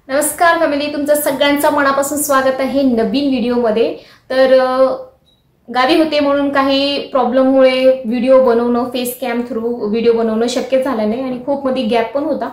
नमस्कार फॅमिली, तुमचं सगळ्यांचं मनापासून स्वागत आहे नवीन व्हिडिओमध्ये। तर गावी होते म्हणून काही प्रॉब्लेममुळे व्हिडिओ बनवणं, फेस कॅम थ्रू व्हिडिओ बनवणं शक्य झालं नाही आणि खूप मध्ये गॅप पण होता।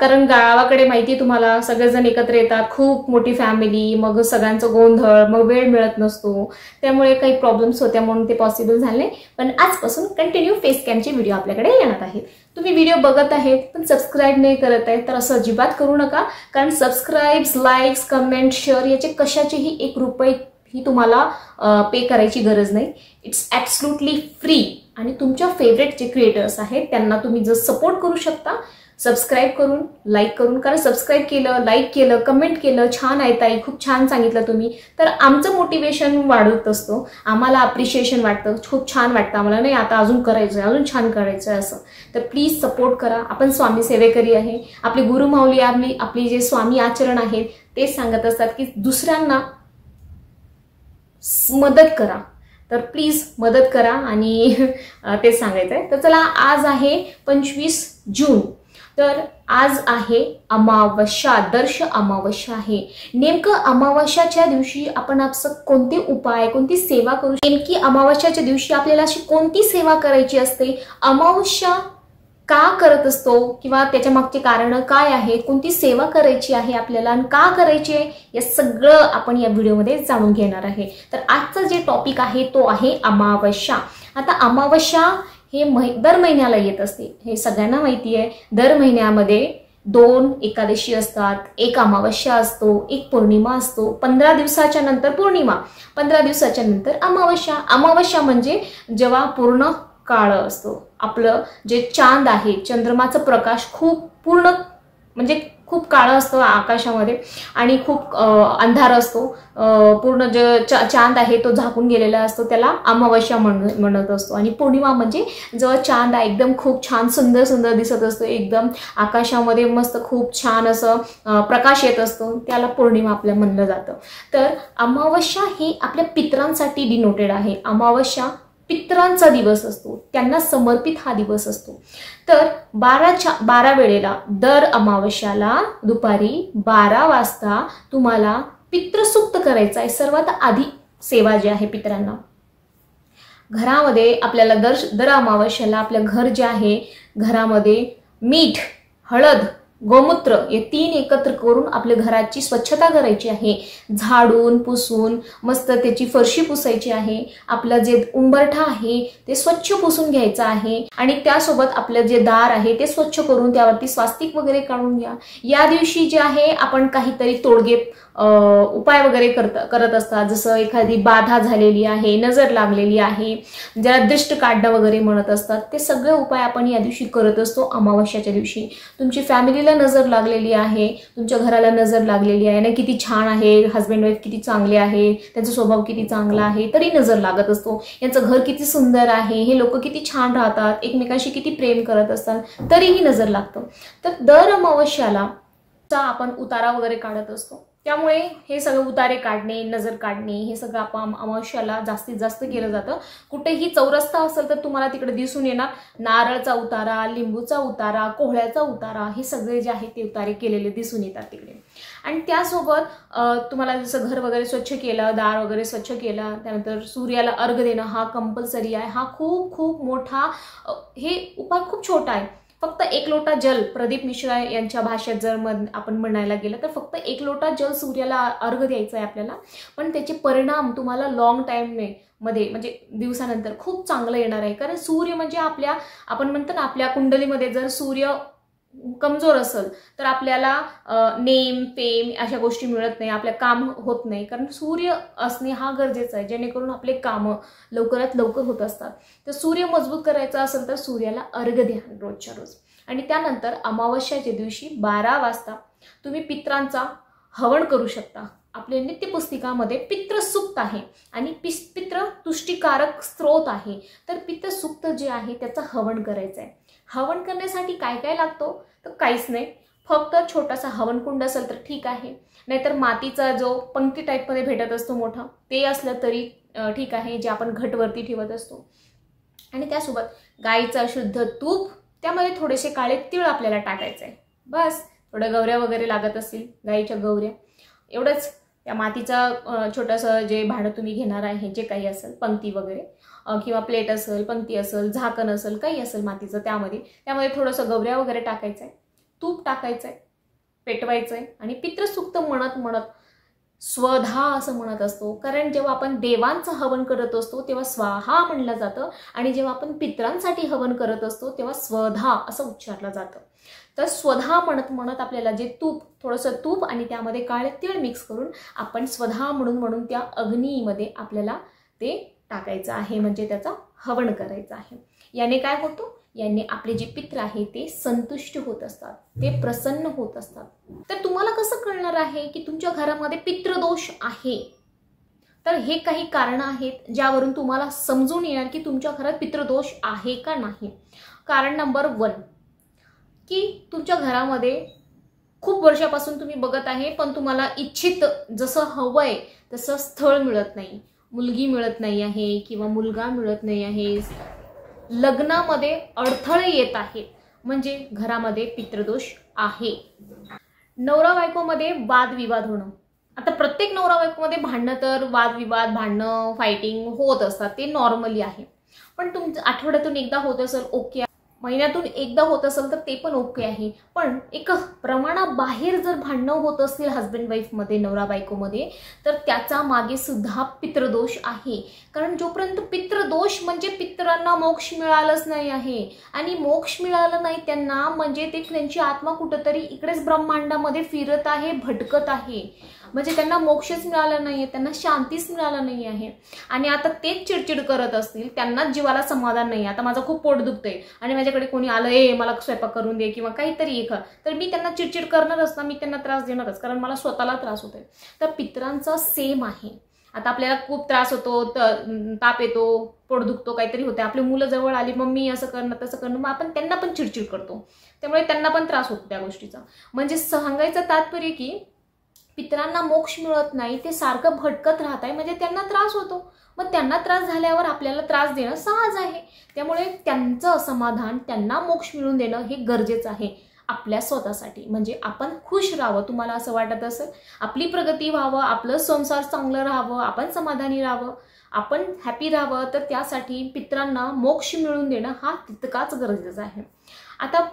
कारण गावाकडे माहिती तुम्हाला सगळेजण एकत्र येतात, खूप मोठी फॅमिली, मग सगळ्यांचं गोंधळ, मग वेळ मिळत नसतो, त्यामुळे काही प्रॉब्लेम्स होत्या म्हणून ते पॉसिबल झाले। पण आजपासून कंटिन्यू फेस कॅमचे व्हिडिओ आपल्याकडे येणार आहेत। तुम्ही व्हिडिओ बघत आहेत पण सबस्क्राइब नाही करत आहे तर असं अजिबात करू नका, कारण सबस्क्राइब्स, लाईक्स, कमेंट, शेअर याचे कशाचेही ₹1 ही तुम्हाला पे करायची गरज नाही। इट्स ॲब्सोल्युटली फ्री आणि तुमच्या फेवरेट जे क्रिएटर्स आहेत त्यांना तुम्ही जर सपोर्ट करू शकता सबस्क्राइब करून, लाईक करून। कारण सबस्क्राइब केलं, लाईक केलं, कमेंट केलं, छान आहे ताई, खूप छान सांगितलं तुम्ही, तर आमचं मोटिवेशन वाढत असतो, आम्हाला अप्रिशिएशन वाटतं, खूप छान वाटतं आम्हाला, नाही आता अजून करायचं, अजून छान करायचं असं। तर प्लीज सपोर्ट करा। आपण स्वामी सेवेकरी आहे, आपले गुरु माऊली आपली जे स्वामी आचरण आहेत ते सांगत असतात की दुसऱ्यांना मदत करा, तर प्लीज मदत करा आणि ते सांगायचं आहे। तर चला, आज आहे 25 जून, तर आज आहे अमावस्या, दर्श अमावस्या आहे। नेमकं अमावस्याच्या दिवशी आपण आपलं कोणते उपाय, कोणती सेवा करू, नेमकी अमावस्याच्या दिवशी आपल्याला अशी कोणती सेवा करायची असते, अमावस्या का करत असतो किंवा त्याच्या मागचे कारण काय आहे, कोणती सेवा करायची आहे आपल्याला आणि का करायची आहे, हे सगळं आपण या व्हिडिओमध्ये जाणून घेणार आहे। तर आजचा जे टॉपिक आहे तो आहे अमावस्या। आता अमावस्या हे दर महिन्याला येत असते, हे सगळ्यांना माहिती आहे। दर महिन्यामध्ये 2 एकादशी असतात, एक अमावस्या असतो, एक पौर्णिमा असतो, 15 दिवसाच्या नंतर पौर्णिमा, 15 दिवसाच्या नंतर अमावस्या। अमावस्या म्हणजे जेव्हा पूर्ण काळ असतो, आपलं जे चांद आहे, चंद्रमाचा प्रकाश खूप पूर्ण म्हणजे खूप काळा असतो आकाशामध्ये आणि खूप अंधार असतो, पूर्ण जे चांद आहे तो झाकून गेलेला असतो, त्याला अमावस्या म्हणत असतो। आणि पौर्णिमा म्हणजे जेव्हा चांद एकदम खूप छान सुंदर सुंदर दिसत असतो, एकदम आकाशामध्ये मस्त खूप छान असं प्रकाश येत असतो, त्याला पौर्णिमा आपल्या म्हणलं जातं। तर अमावस्या ही आपल्या पितरांसाठी डिनोटेड आहे। अमावस्या पितरांचा दिवस असतो, त्यांना समर्पित हा दिवस असतो। तर 12 वेळेला दर अमावस्याला दुपारी 12 वाजता तुम्हाला पितृसूक्त करायचं आहे। सर्वात आधी सेवा जी आहे पितरांना, घरामध्ये आपल्याला दर अमावस्याला आपल्या घर जे आहे, घरामध्ये मीठ, हळद, गोमूत्र हे 3 एकत्र करून आपल्या घराची स्वच्छता करायची आहे, झाडून पुसून मस्त त्याची फरशी पुसायची आहे, आपलं जे उंबरठा आहे ते स्वच्छ पुसून घ्यायचं आहे आणि त्यासोबत आपलं जे दार आहे ते स्वच्छ करून त्यावरती स्वास्तिक वगैरे काढून घ्या। या दिवशी जे आहे आपण काहीतरी तोडगे उपाय वगैरे करत असतात, जसं एखादी बाधा झालेली आहे, नजर लागलेली आहे, ज्याला दृष्ट काढणं वगैरे म्हणत असतात, ते सगळे उपाय आपण या दिवशी करत असतो अमावस्याच्या दिवशी। तुमची फॅमिलीला नजर लागलेली आहे, तुमच्या घराला नजर लागलेली आहे ना, किती छान आहे, हस्बंड वाईफ किती चांगले आहे, त्यांचा स्वभाव किती चांगला आहे, तरी नजर लागत असतो, यांचं घर किती सुंदर आहे, हे लोक किती छान राहतात, एकमेकांशी किती प्रेम करत असतात, तरीही नजर लागतं। तर दर अमावस्याला आपण उतारा वगैरे काढत असतो, त्यामुळे हे सगळं उतारे काढणे, नजर काढणे हे सगळं आपण अमावस्याला जास्तीत जास्त केलं जातं। कुठेही चौरस्ता असेल तर तुम्हाला तिकडे दिसून येणार नारळचा उतारा, लिंबूचा उतारा, कोहळ्याचा उतारा, हे सगळे जे आहे ते उतारे केलेले दिसून येतात तिकडे। आणि त्यासोबत तुम्हाला जसं घर वगैरे स्वच्छ केलं, दार वगैरे स्वच्छ केलं, त्यानंतर सूर्याला अर्घ देणं हा कंपल्सरी आहे। हा खूप खूप मोठा, हे उपाय खूप छोटा आहे, फक्त 1 लोटा जल, प्रदीप मिश्रा यांच्या भाषेत जर आपण म्हणायला गेलं तर फक्त 1 लोटा जल सूर्याला अर्घ द्यायचा आहे आपल्याला, पण त्याचे परिणाम तुम्हाला लॉंग टाइम मध्ये म्हणजे दिवसानंतर खूप चांगलं येणार आहे। कारण सूर्य म्हणजे आपण म्हणतो ना, आपल्या कुंडलीमध्ये जर सूर्य कमजोर असेल तर आपल्याला नेम, फेम अशा गोष्टी मिळत नाही, आपलं काम होत नाही, कारण सूर्य असणे हा गरजेचा आहे, जेणेकरून आपले कामं लवकरात लवकर होत असतात। तर सूर्य मजबूत करायचा असेल तर सूर्याला अर्घ द्या रोजच्या रोज। आणि त्यानंतर अमावस्याच्या दिवशी 12 वाजता तुम्ही पितरांचा हवन करू शकता। आपल्या नित्यपुस्तिकामध्ये पितृसूक्त आहे आणि पितृ तुष्टिकारक स्त्रोत आहे, तर पितृसूक्त जे आहे त्याचं हवन करायचं आहे। हवन करण्यासाठी काय काय लागतो तर काहीच नाही, फक्त छोटासा हवनकुंड असेल तर ठीक आहे, नाहीतर मातीचा जो पंक्ती टाईपमध्ये भेटत असतो मोठा ते असलं तरी ठीक आहे, जे आपण घटवरती ठेवत असतो। आणि त्यासोबत गाईचं शुद्ध तूप, त्यामध्ये थोडेसे काळे तीळ आपल्याला टाकायचे आहे, बस थोड्या गौऱ्या वगैरे लागत असतील, गाईच्या गौऱ्या, एवढंच. त्या मातीचा छोटंसं जे भांडं तुम्ही घेणार आहे, जे काही असेल, पंक्ती वगैरे किंवा प्लेट असेल, पंक्ती असेल, झाकण असेल, काही असेल मातीचं, त्यामध्ये थोडंसं गौऱ्या वगैरे टाकायचं आहे, तूप टाकायचं आहे, पेटवायचं आहे आणि पितृसूक्त म्हणत म्हणत स्वधा असं म्हणत असतो. कारण जेव्हा आपण देवांचं हवन करत असतो तेव्हा स्वाहा म्हणलं जातं आणि जेव्हा आपण पितरांसाठी हवन करत असतो तेव्हा स्वधा असं उच्चारलं जातं. तर स्वधा म्हणत म्हणत आपल्याला जे थोडंसं तूप आणि त्यामध्ये काळे तीळ मिक्स करून आपण स्वधा म्हणून त्या अग्नीमध्ये आपल्याला ते टाकायचं आहे, म्हणजे त्याचा हवन करायचं आहे. याने काय होतं, याने आपले जे पित्र आहे ते संतुष्ट होत असतात, ते प्रसन्न होत असतात. तर तुम्हाला कसं कळणार आहे की तुमच्या घरामध्ये पितृदोष आहे? तर हे काही कारणं आहेत ज्यावरून तुम्हाला समजून येणार की तुमच्या घरात पितृदोष आहे का नाही. कारण नंबर 1 की तुमच्या घरामध्ये खूप वर्षापासून तुम्ही बघत आहे, पण तुम्हाला इच्छित जसं हवंय तसं स्थळ मिळत नाही, मुलगी मिळत नाही आहे किंवा मुलगा मिळत नाही आहे, लग्नामध्ये अडथळे येत आहेत, म्हणजे घरामध्ये पितृदोष आहे. नवरा बायकोमध्ये वादविवाद होणं. आता प्रत्येक नवरा बायकोमध्ये भांडणं, तर वादविवाद, भांडणं, फायटिंग होत असतात, ते नॉर्मली आहे. पण तुमचं आठवड्यातून एकदा होत असेल ओके, महिन्यातून एकदा होत असेल तर ते पण ओके आहे. पण एक प्रमाणाबाहेर जर भांडणं होत असतील हस्बंड वाईफमध्ये, नवरा बायकोमध्ये, तर त्याचा मागे सुद्धा पितृदोष आहे. कारण जोपर्यंत पितृदोष म्हणजे पितरांना मोक्ष मिळालंच नाही आहे आणि मोक्ष मिळालं नाही त्यांना, म्हणजे ते त्यांची आत्मा कुठंतरी इकडेच ब्रह्मांडामध्ये फिरत आहे, भटकत आहे, म्हणजे त्यांना मोक्षच मिळाला नाहीये, त्यांना शांतीच मिळालं नाही आहे. आणि आता तेच चिडचिड करत असतील, त्यांनाच जीवाला समाधान नाही. आता माझं खूप पोट दुखतंय आणि माझ्याकडे कोणी आलं, मला स्वयंपाक करून दे किंवा काहीतरी तर मी त्यांना चिडचिड करणारच ना, मी त्यांना त्रास देणारच, कारण मला स्वतःला त्रास होतोय. तर पितरांचं सेम आहे. आता आपल्याला खूप त्रास होतो, ताप येतो, पोट दुखतो, काहीतरी होतं, आपली मुलं जवळ आली, मम्मी असं करणं तसं करणं, मग आपण त्यांना पण चिडचिड करतो, त्यामुळे त्यांना पण त्रास होतो त्या गोष्टीचा. म्हणजे सांगायचं तात्पर्य की पितरांना मोक्ष मिळत नाही, ते सारखं भटकत राहत आहे, म्हणजे त्यांना त्रास होतो. मग त्यांना त्रास झाल्यावर आपल्याला त्रास देणं सहज आहे. त्यामुळे त्यांचं समाधान, त्यांना मोक्ष मिळवून देणं हे गरजेचं आहे आपल्या स्वतःसाठी. म्हणजे आपण खुश राहावं. तुम्हाला असं वाटत असेल आपली प्रगती व्हावं, आपलं संसार चांगलं राहावं, आपण समाधानी राहावं, आपण हॅपी राहावं, तर त्यासाठी पितरांना मोक्ष मिळवून देणं हा तितकाच गरजेचा आहे. आता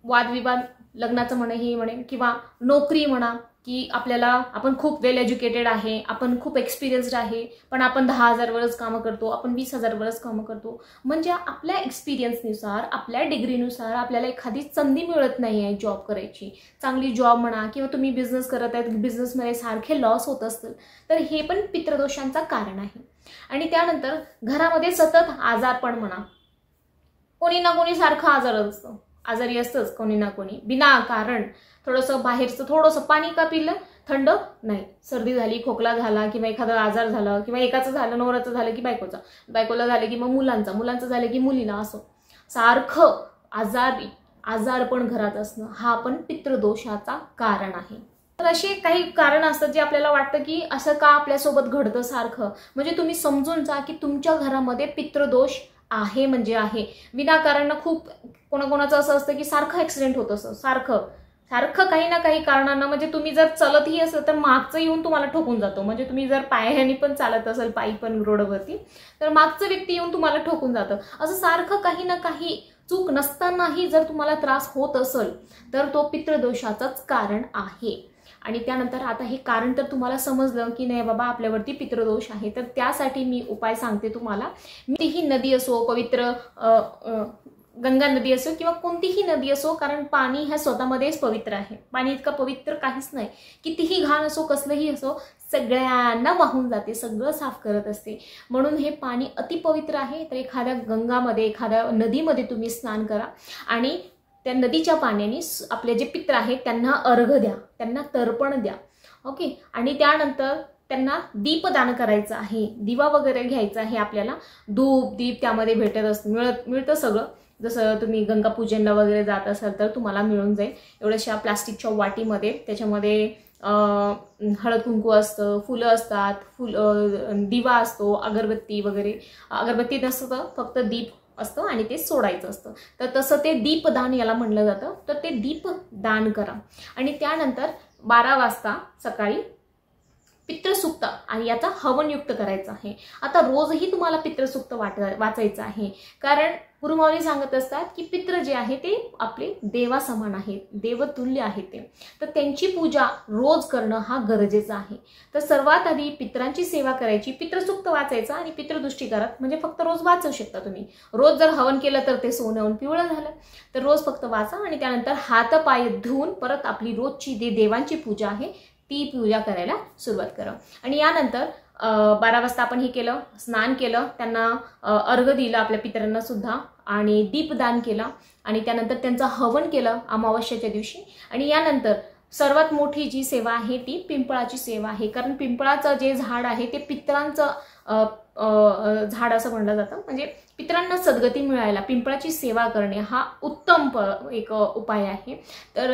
वादविवाद, लग्नाचं म्हणे किंवा नोकरी म्हणा, की आपण खूप वेल एज्युकेटेड आहे, आपण खूप एक्सपिरियन्स्ड आहे, पण आपण 10,000 वर्ष कामं करतो, आपण 20,000 वर्ष कामं करतो. म्हणजे आपल्या एक्सपिरियन्सनुसार, आपल्या डिग्रीनुसार आपल्याला एखादी संधी मिळत नाही आहे जॉब करायची, चांगली जॉब म्हणा, किंवा तुम्ही बिझनेस करत आहेत, बिझनेसमध्ये सारखे लॉस होत असतील, तर हे पण पितृदोषांचं कारण आहे. आणि त्यानंतर घरामध्ये सतत आजारपण म्हणा, कोणी ना कोणी सारखं आजारी असतंच, कोणी ना कोणी बिनाकारण. थोडंसं बाहेरचं थोडंसं पाणी का पिलं, थंड नाही, सर्दी झाली, खोकला झाला, किंवा एखादा आजार झाला, किंवा एकाचं झालं, नवऱ्याचं झालं की बायकोला झालं की मग मुलांचं झालं की मुलीला, असं सारखं आजारपण घरात असणं हा पण पितृदोषाचा कारण आहे. तर असे काही कारण असतात जे आपल्याला वाटतं की असं का आपल्यासोबत घडतं सारखं. म्हणजे तुम्ही समजून जा की तुमच्या घरामध्ये पितृदोष आहे, म्हणजे आहे. विनाकारण खूप कोणाकोणाचं असं असतं की सारखं ऍक्सिडेंट होत असं, सारखं काही ना काही कारणानं. म्हणजे तुम्ही जर चलतही असेल तर मागचं येऊन तुम्हाला ठोकून जातो. म्हणजे तुम्ही जर पायाने पण चालत असेल, पायी पण रोडवरती, तर मागचं व्यक्ती येऊन तुम्हाला ठोकून जातं. असं सारखं काही ना काही चूक नसतानाही जर तुम्हाला त्रास होत असेल तर तो पितृदोषाचंच कारण आहे. आणि त्यानंतर आता हे कारण तर तुम्हाला समजलं की नाही बाबा आपल्यावरती पितृदोष आहे, तर त्यासाठी मी उपाय सांगते तुम्हाला. तीही नदी असो, पवित्र गंगा नदी असो किंवा कोणतीही नदी असो, कारण पाणी ह्या स्वतःमध्येच पवित्र आहे. पाणी इतकं पवित्र काहीच नाही. कितीही घाण असो, कसलंही असो, सगळ्यांना वाहून जाते, सगळं साफ करत असते. म्हणून हे पाणी अतिपवित्र आहे. तर एखाद्या गंगामध्ये, एखाद्या नदीमध्ये तुम्ही स्नान करा आणि त्या नदीच्या पाण्याने आपले जे पित्र आहेत त्यांना अर्घ द्या, त्यांना तर्पण द्या. ओके. आणि त्यानंतर त्यांना दीपदान करायचं आहे, दिवा वगैरे घ्यायचा आहे आपल्याला. धूप दीप त्यामध्ये भेटत असतं, मिळतं सगळं. जसं तुम्ही गंगा पूजनला वगैरे जात असाल तर तुम्हाला मिळून जाईल. एवढ्याशा प्लास्टिकच्या वाटीमध्ये, त्याच्यामध्ये हळद कुंकू असतं, फुलं असतात, दिवा असतो, अगरबत्ती वगैरे. अगरबत्ती नसतं, फक्त दीप असतं आणि ते सोडायचं असतं. तर तसं ते दीपदान याला म्हणलं जातं. तर ते दीपदान करा. आणि त्यानंतर 12 वाजता सकाळी पितृसूक्त आणि याचा हवनयुक्त करायचा आहे. आता रोजही तुम्हाला पितृसूक्त वाचायचं आहे, कारण गुरुमाऊली सांगत असतात की पितृ जे आहे ते आपले देवासमान आहेत, देवतुल्य आहेत ते. तर त्यांची पूजा रोज करणं हा गरजेचं आहे. तर सर्वात आधी पितरांची सेवा करायची, पितृसूक्त वाचायचं आणि पितृदृष्टी करत म्हणजे फक्त रोज वाचू शकता तुम्ही. रोज जर हवन केलं तर ते सोन्याहून पिवळं झालं. तर रोज फक्त वाचा आणि त्यानंतर हात पाय धुवून परत आपली रोजची जी देवांची पूजा आहे ती पूजा करायला सुरुवात करा. आणि यानंतर 12 वाजता आपण हे केलं, स्नान केलं, त्यांना अर्घ दिलं आपल्या पितरांना सुद्धा आणि दीपदान केलं आणि त्यानंतर त्यांचं हवन केलं अमावस्येच्या दिवशी. आणि यानंतर सर्वात मोठी जी सेवा आहे ती पिंपळाची सेवा आहे, कारण पिंपळाचं जे झाड आहे ते पितरांचं झाड असं म्हणलं जातं. म्हणजे पितरांना सद्गती मिळायला पिंपळाची सेवा करणे हा उत्तम एक उपाय आहे. तर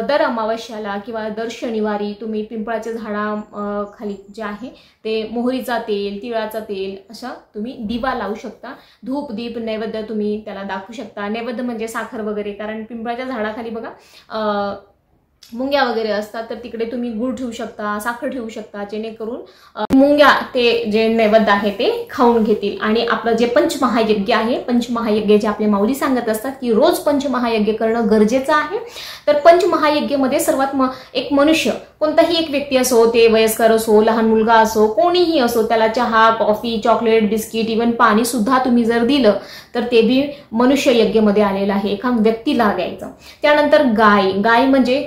दर अमावस्याला किंवा दर शनिवारी तुम्ही पिंपळाच्या झाडा खाली जे आहे ते मोहरीचा तेल, तिळाचा तेल अशा तुम्ही दिवा लावू शकता. धूप दीप नैवेद्य तुम्ही त्याला दाखवू शकता. नैवेद्य म्हणजे साखर वगैरे, कारण पिंपळाच्या झाडाखाली बघा मुंग्या वगैरे असतात, तर तिकडे तुम्ही गुळ ठेवू शकता, साखर ठेवू शकता, जेणेकरून मुंग्या ते जे नैवेद्य आहे ते खाऊन घेतील. आणि आपलं जे पंचमहायज्ञ आहे, पंचमहायज्ञ जे आपले माऊली सांगत असतात की रोज पंचमहायज्ञ करणं गरजेचं आहे. तर पंचमहायज्ञमध्ये सर्वात एक मनुष्य, कोणताही एक व्यक्ती असो, ते वयस्कर असो, लहान मुलगा असो, कोणीही असो, त्याला चहा, कॉफी, चॉकलेट, बिस्किट, इव्हन पाणी सुद्धा तुम्ही जर दिलं तर ते बी मनुष्य यज्ञमध्ये आलेलं आहे, एका व्यक्तीला द्यायचं. त्यानंतर गाय म्हणजे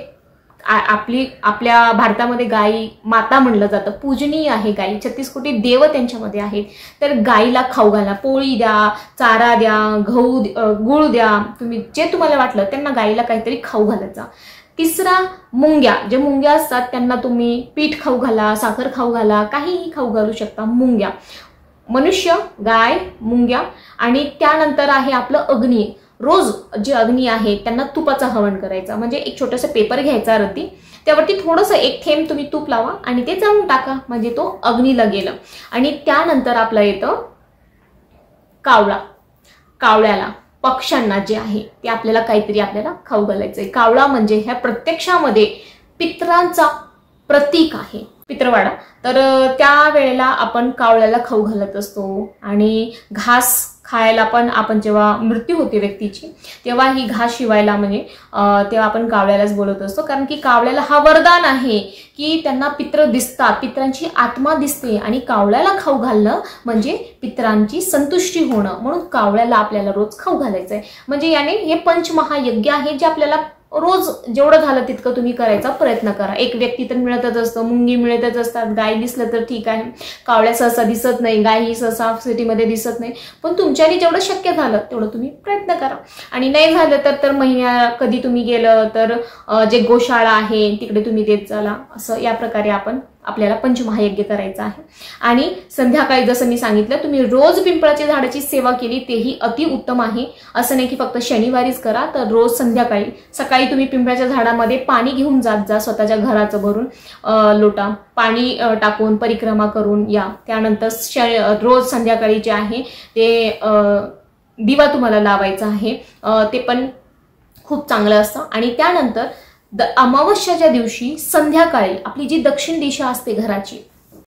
आपल्या भारतामध्ये गाई माता म्हणलं जातं, पूजनीय आहे गाई, 36 कोटी देव त्यांच्यामध्ये आहेत. तर गाईला खाऊ घाला, पोळी द्या, चारा द्या, गहू गुळ द्या, तुम्ही जे तुम्हाला वाटलं त्यांना गाईला काहीतरी खाऊ घालायचा. तिसरा मुंग्या, जे मुंग्या असतात त्यांना तुम्ही पीठ खाऊ घाला, साखर खाऊ घाला, काहीही खाऊ घालू शकता. मुंग्या, मनुष्य, गाय, मुंग्या. आणि त्यानंतर आहे आपलं अग्नी. रोज जे अग्नी आहे त्यांना तुपाचा हवन करायचा. म्हणजे एक छोटासा पेपर घ्यायचा रद्दी, त्यावरती थोडंसं एक थेंब तुम्ही तूप लावा आणि ते जाळून टाका, म्हणजे तो अग्नीला गेलं. आणि त्यानंतर आपलं येतं कावळा. कावळ्याला, पक्ष्यांना जे आहे ते आपल्याला खाऊ घालायचंय. कावळा म्हणजे ह्या प्रत्यक्षामध्ये पितरांचा प्रतीक आहे, पितरवाडा. तर त्यावेळेला आपण कावळ्याला खाऊ घालत असतो. आणि घास खायला पण आपण जेव्हा मृत्यू होते व्यक्तीची तेव्हा ही घास शिवायला म्हणजे तेव्हा आपण कावळ्यालाच बोलत असतो, कारण की कावळ्याला हा वरदान आहे की त्यांना पित्र दिसतात, पित्रांची आत्मा दिसते आणि कावळ्याला खाऊ घालणं म्हणजे पित्रांची संतुष्टी होणं. म्हणून कावळ्याला आपल्याला रोज खाऊ घालायचंय. म्हणजे याने हे पंचमहायज्ञ आहे जे आपल्याला रोज जेवढं झालं तितकं तुम्ही करायचा प्रयत्न करा. एक व्यक्ती तर मिळतच असतं, मुंगी मिळतच असतात, गाय दिसलं तर ठीक आहे, कावळ्या सहसा दिसत नाही, गाय ही सहसा सिटीमध्ये दिसत नाही, पण तुमच्याने जेवढं शक्य झालं तेवढं तुम्ही प्रयत्न करा. आणि नाही झालं तर महिन्या कधी तुम्ही गेलं तर जे गोशाळा आहे तिकडे तुम्ही देत चला. असं या प्रकारे आपल्याला पंचमहायज्ञ करायचं आहे. आणि संध्याकाळी जसं मी सांगितलं, तुम्ही रोज पिंपळाच्या झाडाची सेवा केली तेही अति उत्तम आहे. असं नाही की फक्त शनिवारीच करा, तर रोज संध्याकाळी, सकाळी तुम्ही पिंपळाच्या झाडामध्ये पाणी घेऊन जात जा, स्वतःच्या घराचं भरून लोटा पाणी टाकून परिक्रमा करून या. त्यानंतर रोज संध्याकाळी जे आहे ते दिवा तुम्हाला लावायचा आहे, ते पण खूप चांगलं असतं. आणि त्यानंतर अमावस्याच्या दिवशी संध्याकाळी आपली जी दक्षिण दिशा असते घराची,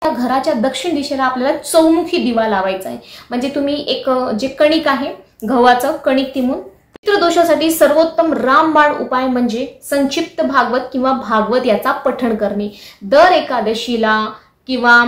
त्या घराच्या दक्षिण दिशेला आपल्याला चौमुखी दिवा लावायचा आहे. म्हणजे तुम्ही एक जे कणिक आहे गव्हाचं कणिक तिमून. पितृदोषासाठी सर्वोत्तम रामबाण उपाय म्हणजे संक्षिप्त भागवत किंवा भागवत याचा पठण करणे. दर एकादशीला किंवा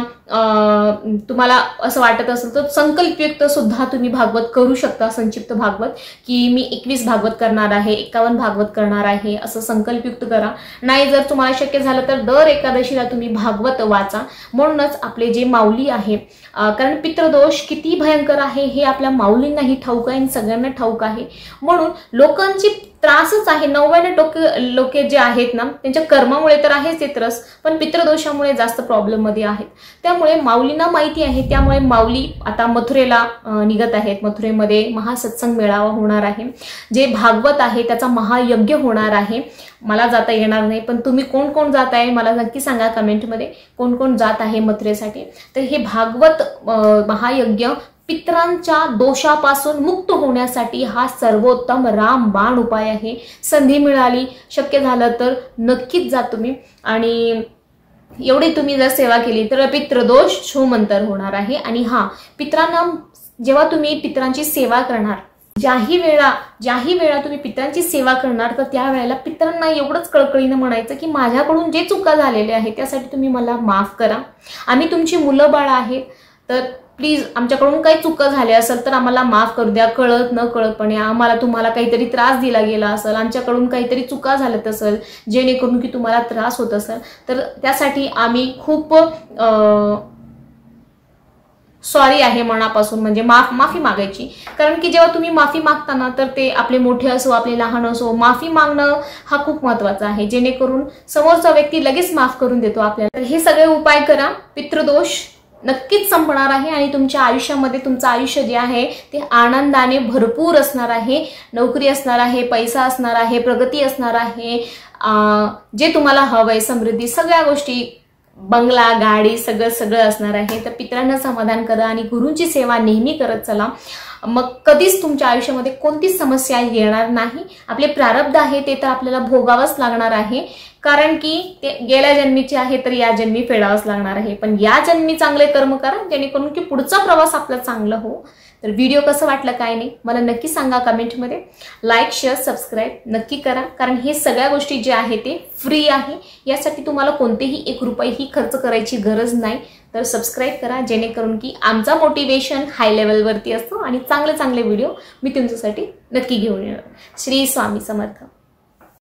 तुम्हाला असं वाटत असेल तर संकल्पयुक्त सुद्धा तुम्ही भागवत करू शकता. संक्षिप्त भागवत की मी 21 भागवत करणार आहे, 51 भागवत करणार आहे, असं संकल्पयुक्त करा. नाही जर तुम्हाला शक्य झालं तर दर एकादशीला तुम्ही भागवत वाचा. म्हणूनच आपले जे माऊली आहे, कारण पितृदोष किती भयंकर आहे हे आपल्या माऊलींनाही ठाऊक आहे आणि सगळ्यांना ठाऊक आहे. म्हणून लोकांची त्रासच आहे. 99% लोक जे आहेत ना त्यांच्या कर्मामुळे तर आहेच ते त्रास, पण पितृदोषामुळे जास्त प्रॉब्लेम मध्ये आहेत. त्यामुळे माऊलींना माहिती आहे, त्यामुळे माऊली आता मथुरेला निघत आहेत. मथुरेमध्ये महासत्संग मेळावा होणार आहे. जे भागवत आहे त्याचा महायज्ञ होणार आहे. मला जाता येणार नाही, पण तुम्ही कोण कोण जात आहे मला नक्की सांगा कमेंटमध्ये, कोण कोण जात आहे मथुरेसाठी. तर हे भागवत महायज्ञ पितरांच्या दोषापासून मुक्त होण्यासाठी हा सर्वोत्तम रामबाण उपाय आहे। संधी मिळाली, शक्य झालं तर नक्कीच जा तुम्ही, आणि एवढी तुम्ही जर सेवा केली तर पितृदोष छूमंतर होणार आहे। आणि पितरांना जेव्हा तुम्ही पितरांची सेवा करणार, ज्याही वेळा तुम्ही पितरांची सेवा करणार, तर त्या वेळेला पितरांना एवढंच कळकळीनं म्हणायचं की माझ्याकडून जे चुका झालेल्या आहेत त्यासाठी तुम्ही मला माफ करा। आम्ही तुमची मुलं बाळ आहेत, तर प्लीज आमच्याकडून काही चुका झाल्या असेल तर आम्हाला माफ करू द्या। कळत न कळतपणे आम्हाला तुम्हाला काहीतरी त्रास दिला गेला असेल, आमच्याकडून काहीतरी चुका झाल्यात असेल जेणेकरून की तुम्हाला त्रास होत असेल, तर त्यासाठी आम्ही खूप सॉरी आहे मनापासून, म्हणजे माफी मागायची। कारण की जेव्हा तुम्ही माफी मागताना, तर ते आपले मोठे असो आपले लहान असो, माफी मागणं हा खूप महत्त्वाचा आहे, जेणेकरून समोरचा व्यक्ती लगेच माफ करून देतो आपल्याला। तर हे सगळे उपाय करा, पितृदोष नक्कीच संपणार आहे आणि तुमच्या आयुष्यामध्ये तुमचं आयुष्य जे आहे ते आनंदाने भरपूर असणार आहे। नोकरी असणार आहे, पैसा असणार आहे, प्रगती असणार आहे, जे तुम्हाला हवंय, समृद्धी, सगळ्या गोष्टी, बंगला, गाडी, सगळं असणार आहे। तर पितरांना समाधान करा आणि गुरूंची सेवा नेहमी करत चला, मग कधीच तुमच्या आयुष्यामध्ये कोणतीच समस्या येणार नाही। आपले प्रारब्ध आहे ते तर आपल्याला भोगावंच लागणार आहे, कारण की ते गेल्या जन्मीचे आहे तर या जन्मी फेडावंच लागणार आहे। पण या जन्मी चांगले कर्म करा, जेणेकरून की पुढचा प्रवास आपला चांगला हो। तर व्हिडिओ कसं वाटलं काय नाही मला नक्की सांगा कमेंटमध्ये। लाईक, शेअर, सबस्क्राईब नक्की करा, कारण हे सगळ्या गोष्टी जे आहे ते फ्री आहे, यासाठी तुम्हाला कोणतेही 1 रुपयाही खर्च करायची गरज नाही। तर सबस्क्राईब करा, जेणेकरून की आमचा मोटिवेशन हाय लेवलवरती असतो आणि चांगले व्हिडिओ मी तुमच्यासाठी नक्की घेऊन येणार। श्री स्वामी समर्थ।